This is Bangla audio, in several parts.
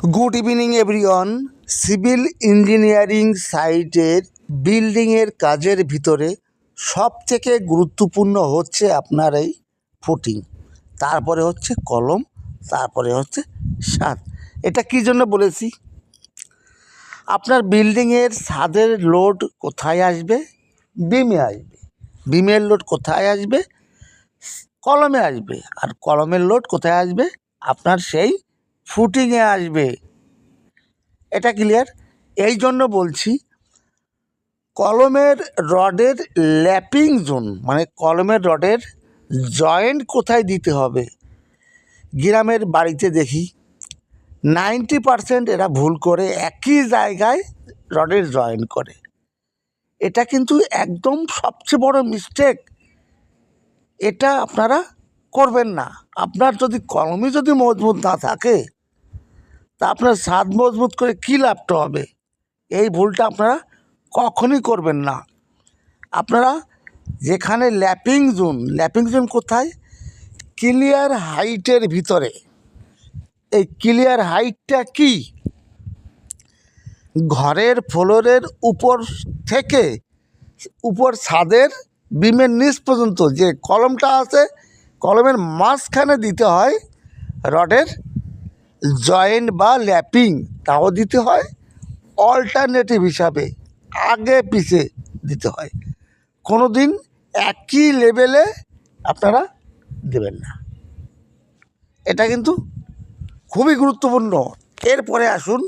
Good evening everyone. Civil engineering সাইটের বিল্ডিংয়ের কাজের ভিতরে সবথেকে গুরুত্বপূর্ণ হচ্ছে আপনার এই ফুটিং, তারপরে হচ্ছে কলম, তারপরে হচ্ছে ছাদ। এটা কী জন্য বলেছি? আপনার বিল্ডিংয়ের ছাদের লোড কোথায় আসবে? বিমে আসবে। বিমের লোড কোথায় আসবে? কলমে আসবে। আর কলমের লোড কোথায় আসবে? আপনার সেই ফুটিংয়ে আসবে। এটা ক্লিয়ার? এই জন্য বলছি, কলমের রডের ল্যাপিং জোন মানে কলমের রডের জয়েন্ট কোথায় দিতে হবে। গ্রামের বাড়িতে দেখি 90% এরা ভুল করে একই জায়গায় রডের জয়েন্ট করে। এটা কিন্তু একদম সবচেয়ে বড় মিস্টেক। এটা আপনারা করবেন না। আপনার যদি কলমই যদি মজবুত না থাকে, তা আপনার ছাদ মজবুত করে কী লাভটা হবে? এই ভুলটা আপনারা কখনই করবেন না। আপনারা যেখানে ল্যাপিং জোন কোথায়? ক্লিয়ার হাইটের ভিতরে। এই ক্লিয়ার হাইটটা কি? ঘরের ফ্লোরের উপর থেকে উপর ছাদের বিমের নিচ পর্যন্ত যে কলমটা আছে, কলমের মাঝখানে দিতে হয় রডের জয়েন্ট বা ল্যাপিং। তাও দিতে হয় অল্টারনেটিভ হিসাবে, আগে পিছে দিতে হয়। কোনো দিন একই লেভেলে আপনারা দেবেন না। এটা কিন্তু খুবই গুরুত্বপূর্ণ। এরপরে আসুন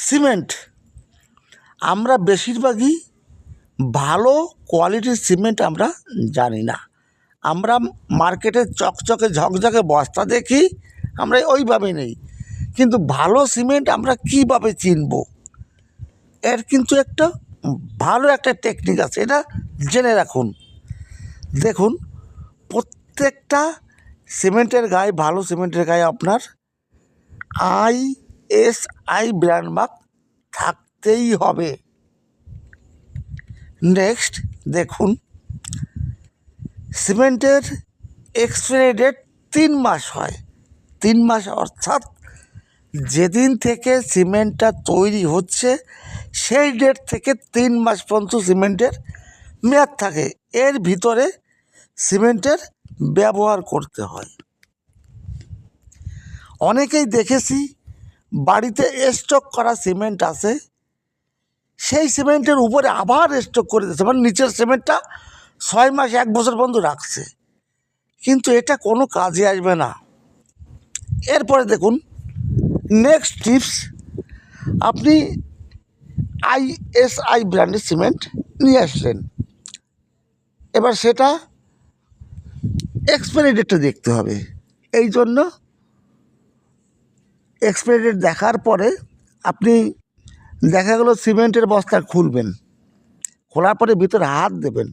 সিমেন্ট। আমরা বেশিরভাগই ভালো কোয়ালিটির সিমেন্ট আমরা জানি না। আমরা মার্কেটে চকচকে ঝকঝকে বস্তা দেখি, আমরা ওইভাবে নেই। কিন্তু ভালো সিমেন্ট আমরা কীভাবে চিনব? এর কিন্তু একটা ভালো একটা টেকনিক আছে, এটা জেনে রাখুন। দেখুন, প্রত্যেকটা সিমেন্টের গায়ে, ভালো সিমেন্টের গায়ে আপনার ISI ব্র্যান্ড মার্ক থাকতেই হবে। নেক্সট দেখুন, সিমেন্টের এক্সপায়ারি ডেট 3 মাস হয়। 3 মাস অর্থাৎ যেদিন থেকে সিমেন্টটা তৈরি হচ্ছে সেই ডেট থেকে 3 মাস পর্যন্ত সিমেন্টের মেয়াদ থাকে। এর ভিতরে সিমেন্টের ব্যবহার করতে হয়। অনেকেই দেখেছি বাড়িতে স্টক করা সিমেন্ট আছে, সেই সিমেন্টের উপরে আবার স্টক করে দিচ্ছে, মানে নিচের সিমেন্টটা 6 মাস 1 বছর পর্যন্ত রাখছে, কিন্তু এটা কোনো কাজে আসবে না। এরপরে দেখুন নেক্সট টিপস, আপনি ISI ব্র্যান্ডের সিমেন্ট নিয়ে আসলেন, এবার সেটা এক্সপায়ারি ডেটটা দেখতে হবে। এই জন্য এক্সপায়ারি ডেট দেখার পরে আপনি দেখা গেলো সিমেন্টের বস্তা খুলবেন, খোলার পরে ভিতরে হাত দেবেন।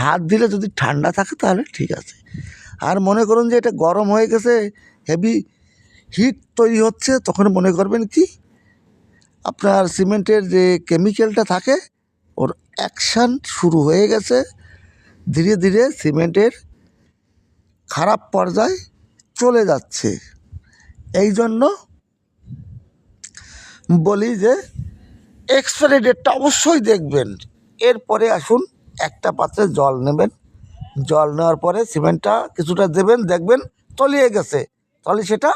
হাত দিলে যদি ঠান্ডা থাকে তাহলে ঠিক আছে। আর মনে করুন যে এটা গরম হয়ে গেছে, হেভি হিট তৈরি হচ্ছে, তখন মনে করবেন কি আপনার সিমেন্টের যে কেমিক্যালটা থাকে ওর অ্যাকশান শুরু হয়ে গেছে, ধীরে ধীরে সিমেন্টের খারাপ পর্যায়ে চলে যাচ্ছে। এই জন্য বলি যে এক্সপায়ারি ডেটটা অবশ্যই দেখবেন। এরপরে আসুন, একটা পাত্রে জল নেবেন, জল নেওয়ার পরে সিমেন্টটা কিছুটা দেবেন, দেখবেন তলিয়ে গেছে, তাহলে সেটা